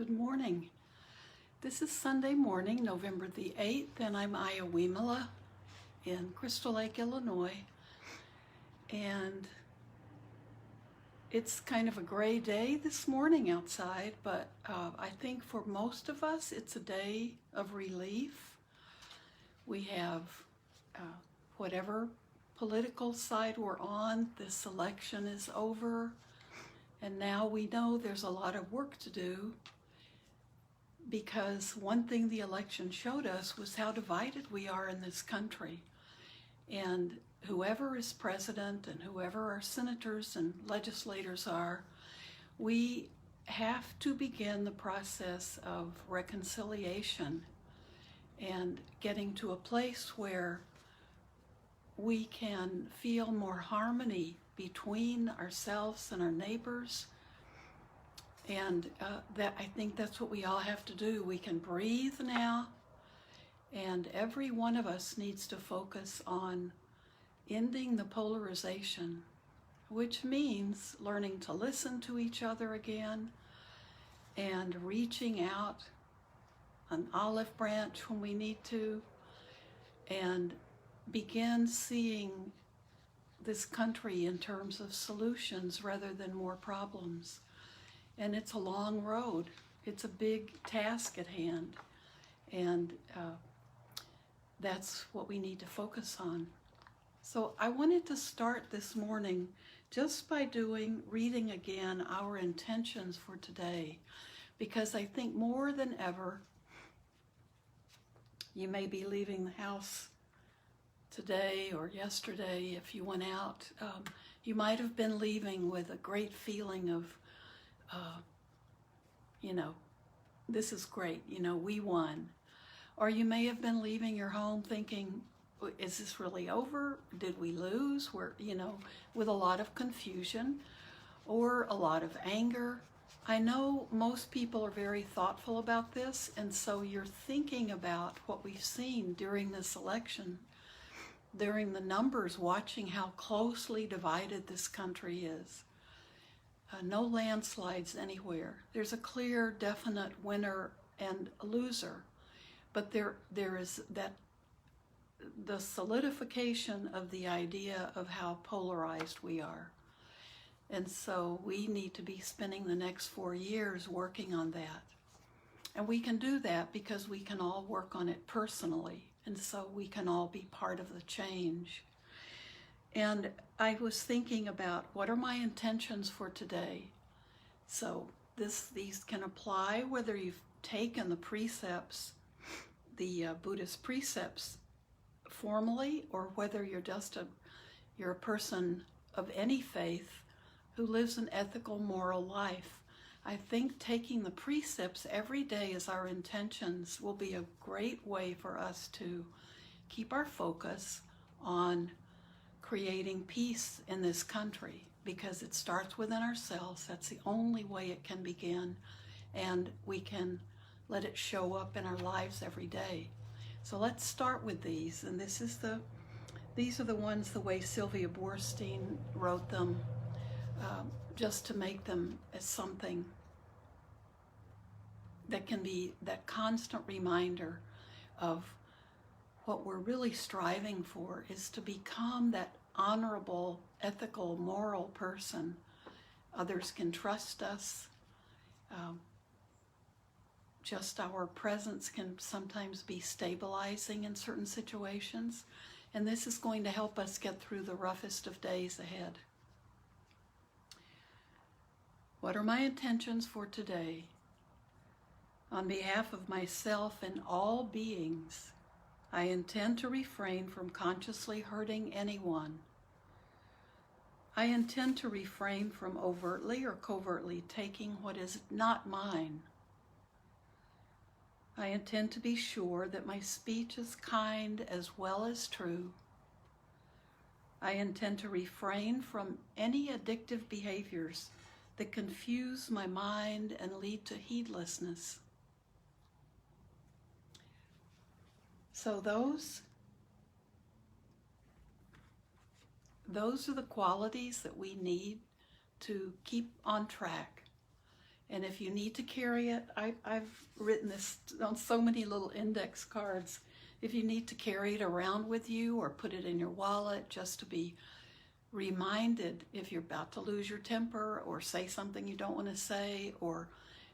Good morning. This is Sunday morning, November the 8th, and I'm Ayya Vimala in Crystal Lake, Illinois. And it's kind of a gray day this morning outside, but I think for most of us it's a day of relief. We have whatever political side we're on, this election is over, and now we know there's a lot of work to do. Because one thing the election showed us was how divided we are in this country. And whoever is president and whoever our senators and legislators are, we have to begin the process of reconciliation and getting to a place where we can feel more harmony between ourselves and our neighbors. And I think that's what we all have to do. We can breathe now, and every one of us needs to focus on ending the polarization, which means learning to listen to each other again and reaching out an olive branch when we need to, and begin seeing this country in terms of solutions rather than more problems. And it's a long road. It's a big task at hand. And that's what we need to focus on. So I wanted to start this morning just by reading again our intentions for today. Because I think more than ever, you may be leaving the house today or yesterday if you went out. You might have been leaving with a great feeling of this is great, we won. Or you may have been leaving your home thinking, is this really over? Did we lose? With a lot of confusion or a lot of anger. I know most people are very thoughtful about this, and so you're thinking about what we've seen during this election, during the numbers, watching how closely divided this country is. No landslides anywhere. There's a clear, definite winner and a loser. But there is the solidification of the idea of how polarized we are. And so we need to be spending the next 4 years working on that. And we can do that because we can all work on it personally. And so we can all be part of the change. And I was thinking about what are my intentions for today. So these can apply whether you've taken the precepts, the Buddhist precepts formally, or whether you're a person of any faith who lives an ethical, moral life. I think taking the precepts every day as our intentions will be a great way for us to keep our focus on creating peace in this country, because it starts within ourselves. That's the only way it can begin, and we can let it show up in our lives every day. So let's start with these, and these are the ones the way Sylvia Boorstein wrote them, just to make them as something that can be that constant reminder of what we're really striving for is to become that honorable, ethical, moral person. Others can trust us. Just our presence can sometimes be stabilizing in certain situations. And this is going to help us get through the roughest of days ahead. What are my intentions for today? On behalf of myself and all beings, I intend to refrain from consciously hurting anyone. I intend to refrain from overtly or covertly taking what is not mine. I intend to be sure that my speech is kind as well as true. I intend to refrain from any addictive behaviors that confuse my mind and lead to heedlessness. So those are the qualities that we need to keep on track. And if you need to carry it, I've written this on so many little index cards. If you need to carry it around with you or put it in your wallet just to be reminded if you're about to lose your temper or say something you don't want to say, or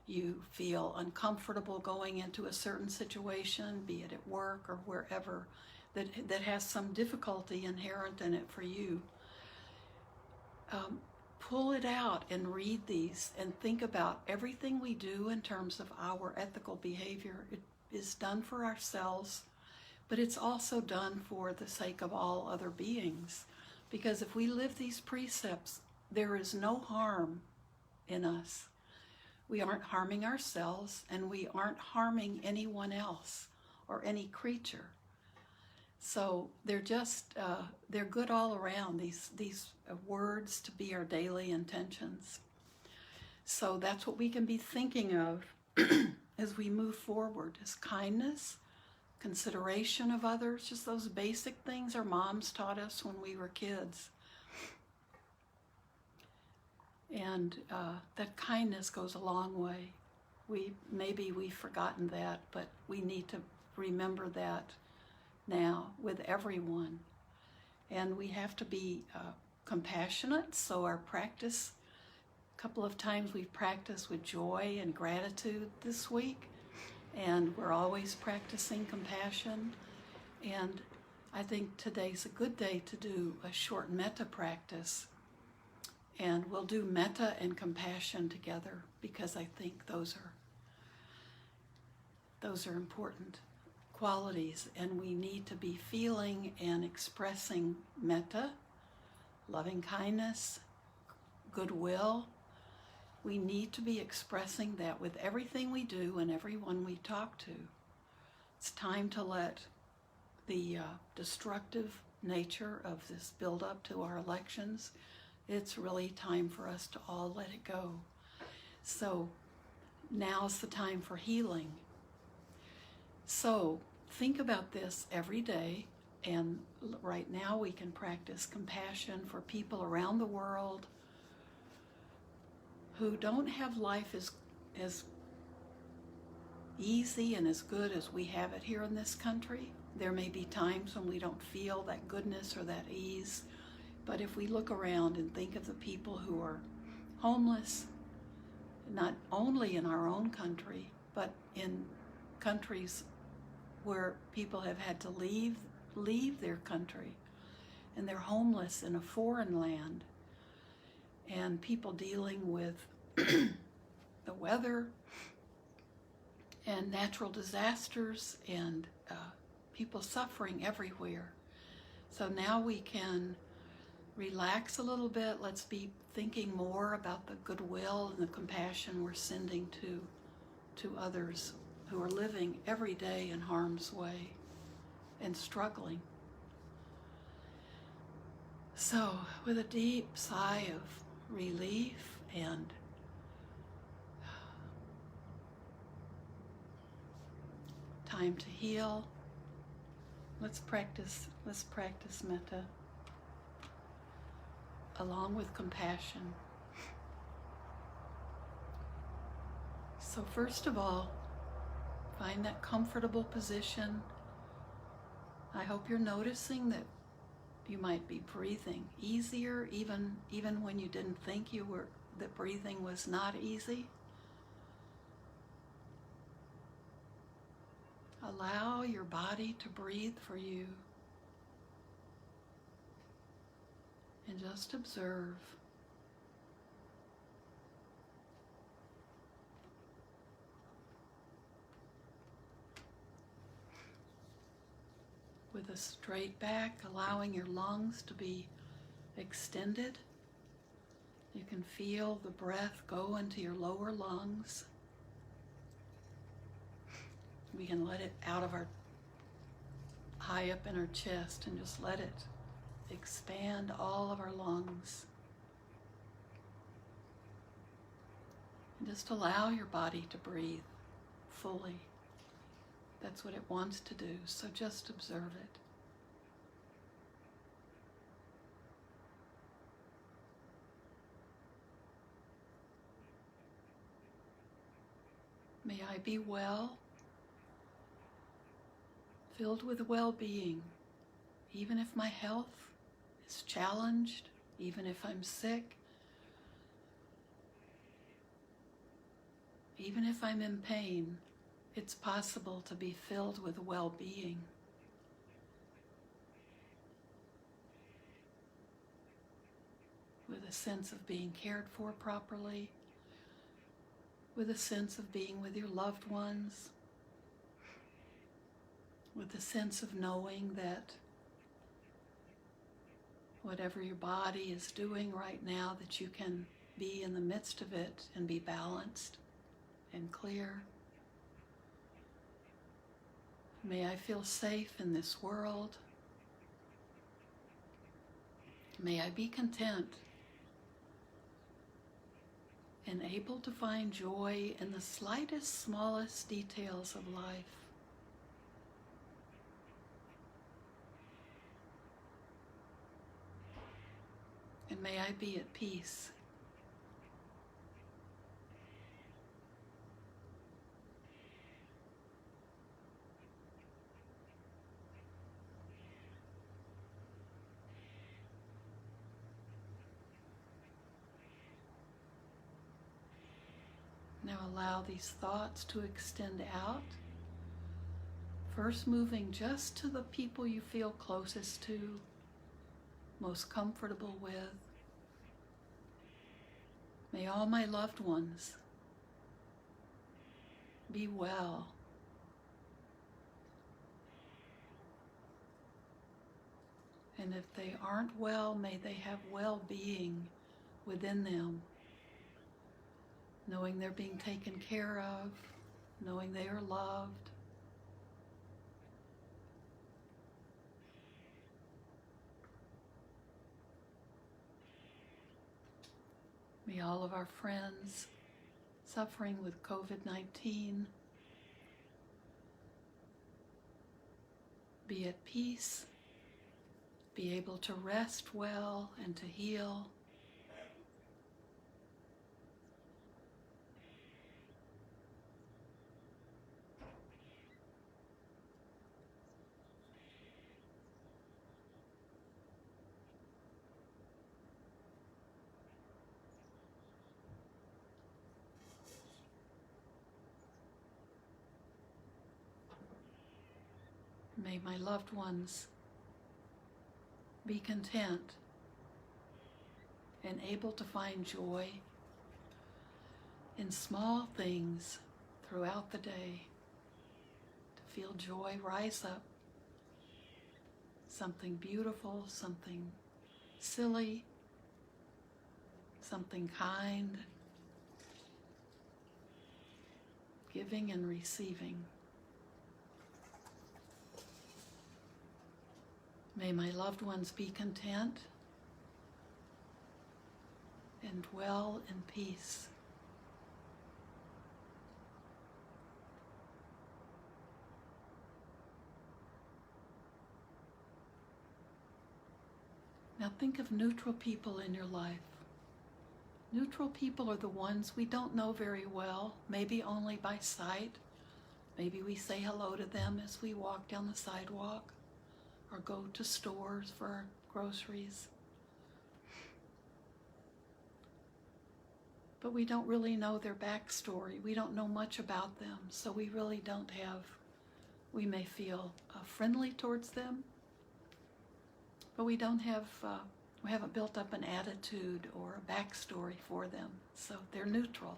you feel uncomfortable going into a certain situation, be it at work or wherever, that has some difficulty inherent in it for you. Pull it out and read these and think about everything we do in terms of our ethical behavior. It is done for ourselves, but it's also done for the sake of all other beings. Because if we live these precepts, there is no harm in us. We aren't harming ourselves, and we aren't harming anyone else or any creature. So they're just, they're good all around, these words to be our daily intentions. So that's what we can be thinking of as we move forward, is kindness, consideration of others, just those basic things our moms taught us when we were kids. And that kindness goes a long way. Maybe we've forgotten that, but we need to remember that now with everyone. And we have to be compassionate, so our practice, a couple of times we've practiced with joy and gratitude this week, and we're always practicing compassion. And I think today's a good day to do a short metta practice, and we'll do metta and compassion together, because I think those are important qualities, and we need to be feeling and expressing metta, loving kindness, goodwill. We need to be expressing that with everything we do and everyone we talk to. It's time to let the destructive nature of this build up to our elections, it's really time for us to all let it go. So now's the time for healing. So think about this every day, and right now we can practice compassion for people around the world who don't have life as easy and as good as we have it here in this country. There may be times when we don't feel that goodness or that ease, but if we look around and think of the people who are homeless, not only in our own country, but in countries where people have had to leave their country, and they're homeless in a foreign land, and people dealing with the weather and natural disasters, and people suffering everywhere. So now we can relax a little bit. Let's be thinking more about the goodwill and the compassion we're sending to others who are living every day in harm's way and struggling. So with a deep sigh of relief and time to heal, let's practice metta along with compassion. So first of all, find that comfortable position. I hope you're noticing that you might be breathing easier, even when you didn't think that breathing was not easy. Allow your body to breathe for you, and just observe. With a straight back, allowing your lungs to be extended. You can feel the breath go into your lower lungs. We can let it out of our high up in our chest and just let it expand all of our lungs. And just allow your body to breathe fully. That's what it wants to do, so just observe it. May I be well, filled with well-being, even if my health is challenged, even if I'm sick, even if I'm in pain, it's possible to be filled with well-being. With a sense of being cared for properly, with a sense of being with your loved ones, with a sense of knowing that whatever your body is doing right now, that you can be in the midst of it and be balanced and clear. May I feel safe in this world. May I be content and able to find joy in the slightest, smallest details of life. And may I be at peace. Now allow these thoughts to extend out, first moving just to the people you feel closest to, most comfortable with. May all my loved ones be well. And if they aren't well, may they have well-being within them, knowing they're being taken care of, knowing they are loved. May all of our friends suffering with COVID-19 be at peace, be able to rest well and to heal. May my loved ones be content and able to find joy in small things throughout the day, to feel joy rise up, something beautiful, something silly, something kind, giving and receiving. May my loved ones be content and dwell in peace. Now think of neutral people in your life. Neutral people are the ones we don't know very well, maybe only by sight. Maybe we say hello to them as we walk down the sidewalk or go to stores for our groceries. But we don't really know their backstory. We don't know much about them, so we really don't have, we may feel friendly towards them, but we don't have, we haven't built up an attitude or a backstory for them, so they're neutral.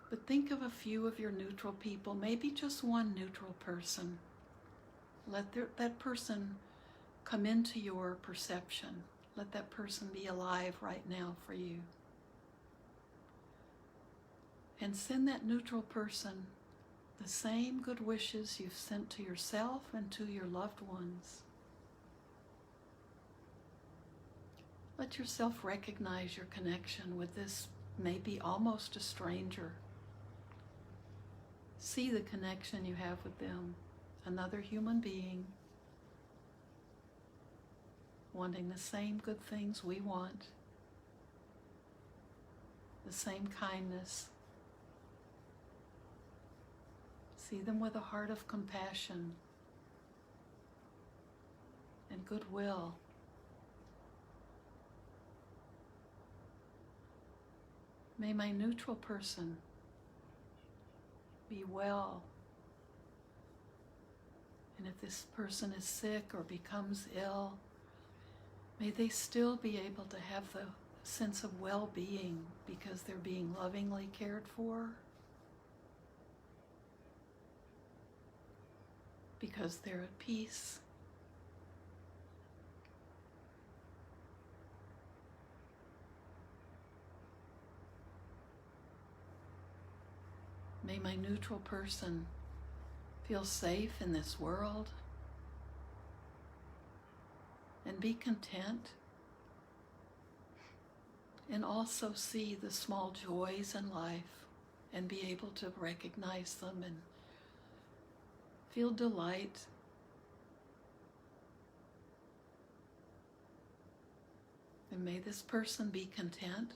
But think of a few of your neutral people, maybe just one neutral person. Let that person come into your perception. Let that person be alive right now for you. And send that neutral person the same good wishes you've sent to yourself and to your loved ones. Let yourself recognize your connection with this maybe almost a stranger. See the connection you have with them, another human being, wanting the same good things we want, the same kindness, See them with a heart of compassion and goodwill. May my neutral person be well. And if this person is sick or becomes ill, may they still be able to have the sense of well-being because they're being lovingly cared for, because they're at peace. May my neutral person feel safe in this world and be content, and also see the small joys in life and be able to recognize them and feel delight. And may this person be content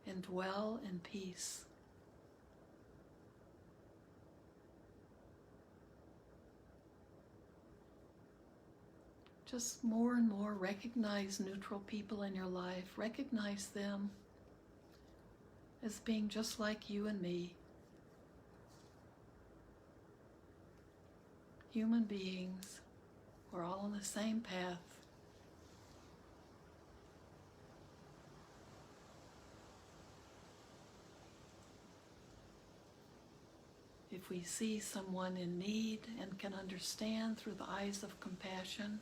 and dwell in peace. Just more and more recognize neutral people in your life. Recognize them as being just like you and me. Human beings. We're all on the same path. If we see someone in need and can understand through the eyes of compassion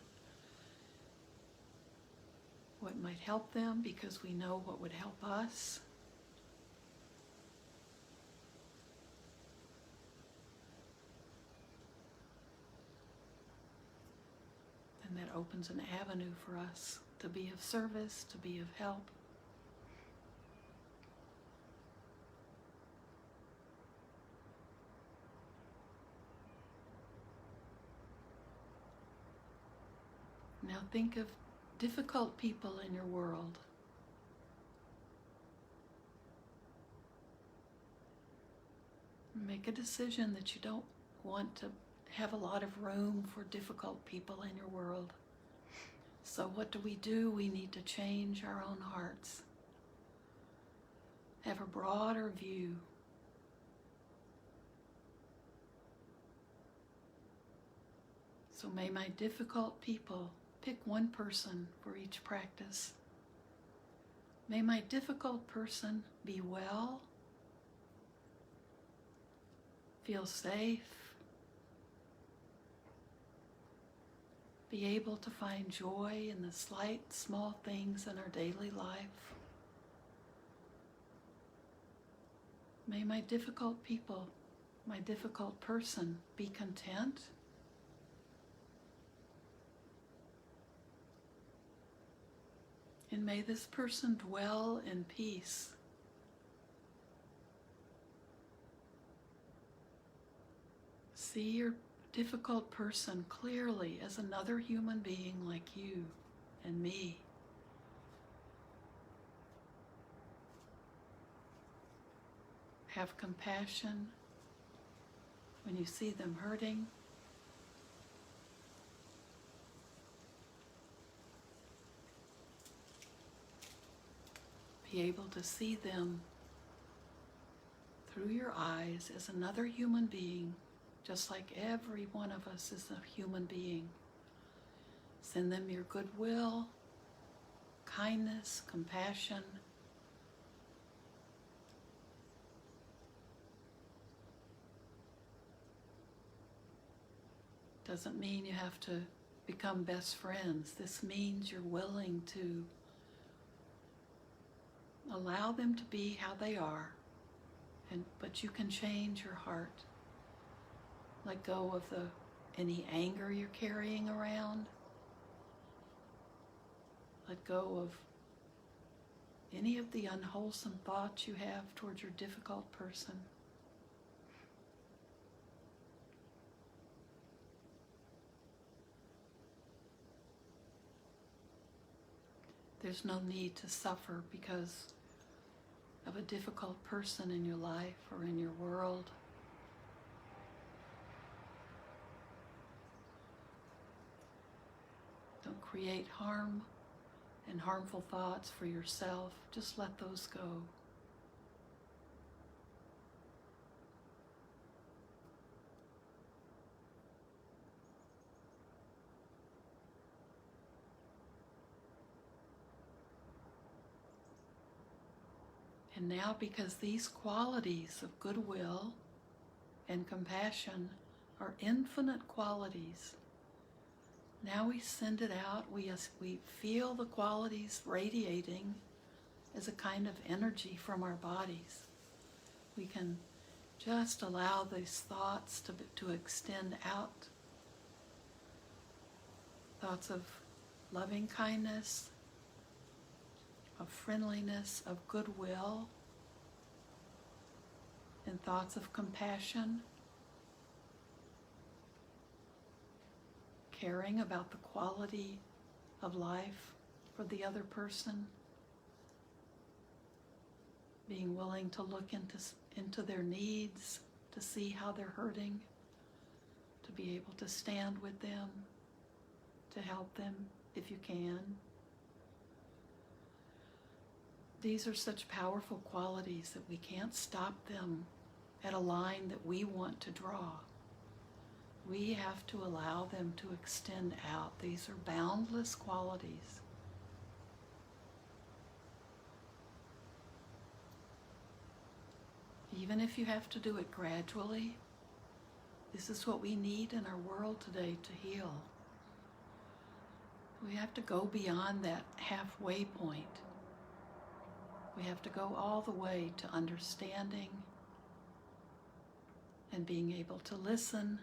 what might help them because we know what would help us, then that opens an avenue for us to be of service, to be of help. Now think of difficult people in your world. Make a decision that you don't want to have a lot of room for difficult people in your world. So what do? We need to change our own hearts. Have a broader view. So may my difficult people, pick one person for each practice. May my difficult person be well, feel safe, be able to find joy in the slight, small things in our daily life. May my difficult people, my difficult person, be content. And may this person dwell in peace. See your difficult person clearly as another human being like you and me. Have compassion when you see them hurting. Be able to see them through your eyes as another human being, just like every one of us is a human being. Send them your goodwill, kindness, compassion. Doesn't mean you have to become best friends. This means you're willing to allow them to be how they are, but you can change your heart. Let go of any anger you're carrying around. Let go of any of the unwholesome thoughts you have towards your difficult person. There's no need to suffer because of a difficult person in your life or in your world. Don't create harm and harmful thoughts for yourself. Just let those go. And now, because these qualities of goodwill and compassion are infinite qualities, now we send it out. We feel the qualities radiating as a kind of energy from our bodies. We can just allow these thoughts to extend out. Thoughts of loving kindness, of friendliness, of goodwill, and thoughts of compassion, caring about the quality of life for the other person, being willing to look into their needs, to see how they're hurting, to be able to stand with them, to help them if you can. These are such powerful qualities that we can't stop them at a line that we want to draw. We have to allow them to extend out. These are boundless qualities. Even if you have to do it gradually, this is what we need in our world today to heal. We have to go beyond that halfway point. We have to go all the way to understanding and being able to listen,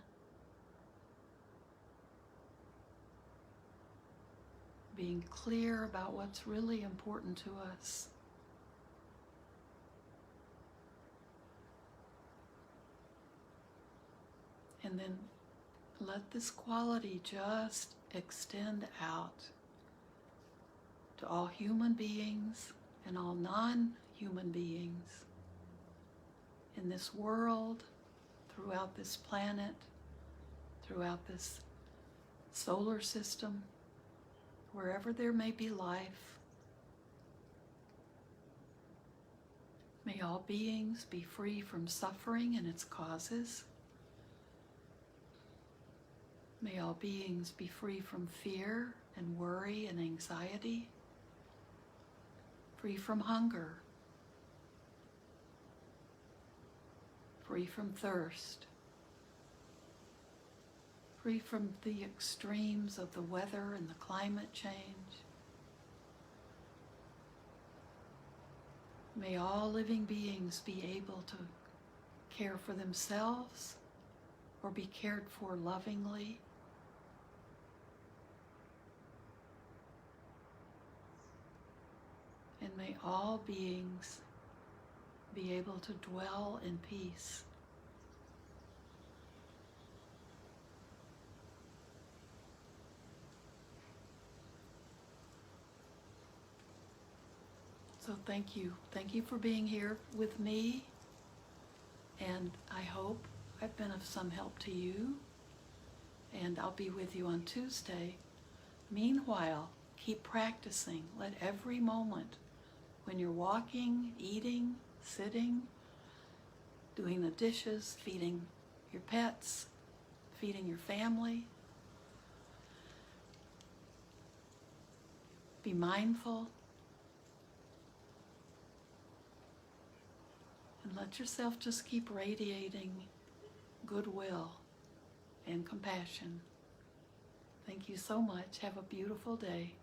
being clear about what's really important to us. And then let this quality just extend out to all human beings and all non-human beings in this world, throughout this planet, throughout this solar system, wherever there may be life. May all beings be free from suffering and its causes. May all beings be free from fear and worry and anxiety, free from hunger, free from thirst, free from the extremes of the weather and the climate change. May all living beings be able to care for themselves or be cared for lovingly. And may all beings be able to dwell in peace. So thank you. Thank you for being here with me. And I hope I've been of some help to you. And I'll be with you on Tuesday. Meanwhile, keep practicing. Let every moment, when you're walking, eating, sitting, doing the dishes, feeding your pets, feeding your family, be mindful and let yourself just keep radiating goodwill and compassion. Thank you so much. Have a beautiful day.